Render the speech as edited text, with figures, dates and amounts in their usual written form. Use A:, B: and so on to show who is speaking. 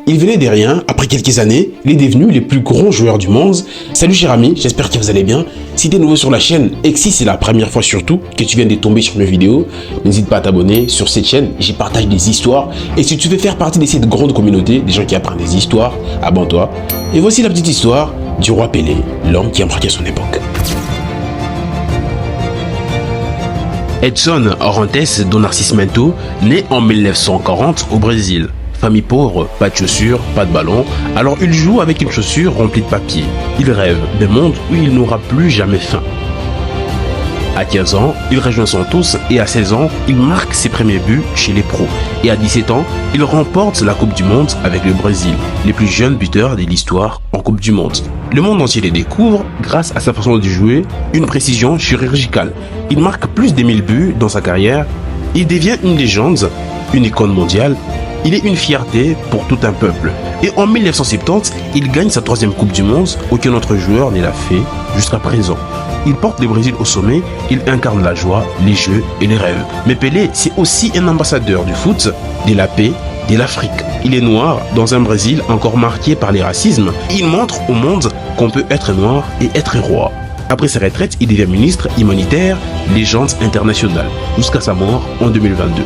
A: Il venait des rien, après quelques années, il est devenu le plus grand joueur du monde. Salut cher ami, j'espère que vous allez bien. Si tu es nouveau sur la chaîne et que si c'est la première fois surtout que tu viens de tomber sur mes vidéos, n'hésite pas à t'abonner. Sur cette chaîne, j'y partage des histoires. Et si tu veux faire partie de cette grande communauté, des gens qui apprennent des histoires, abonne-toi. Et voici la petite histoire du roi Pelé, l'homme qui a marqué son époque. Edson Arantes do Nascimento naît en 1940 au Brésil. Famille pauvre, pas de chaussures, pas de ballon, alors il joue avec une chaussure remplie de papier. Il rêve d'un monde où il n'aura plus jamais faim. À 15 ans, il rejoint Santos et à 16 ans, il marque ses premiers buts chez les pros. Et à 17 ans, il remporte la Coupe du Monde avec le Brésil, les plus jeunes buteurs de l'histoire en Coupe du Monde. Le monde entier les découvre grâce à sa façon de jouer, une précision chirurgicale. Il marque plus de 1000 buts dans sa carrière, il devient une légende, une icône mondiale. Il est une fierté pour tout un peuple. Et en 1970, il gagne sa 3e Coupe du Monde, aucun autre joueur ne l'a fait jusqu'à présent. Il porte le Brésil au sommet, il incarne la joie, les jeux et les rêves. Mais Pelé, c'est aussi un ambassadeur du foot, de la paix, de l'Afrique. Il est noir dans un Brésil encore marqué par les racismes. Il montre au monde qu'on peut être noir et être roi. Après sa retraite, il devient ministre humanitaire, légende internationale, jusqu'à sa mort en 2022.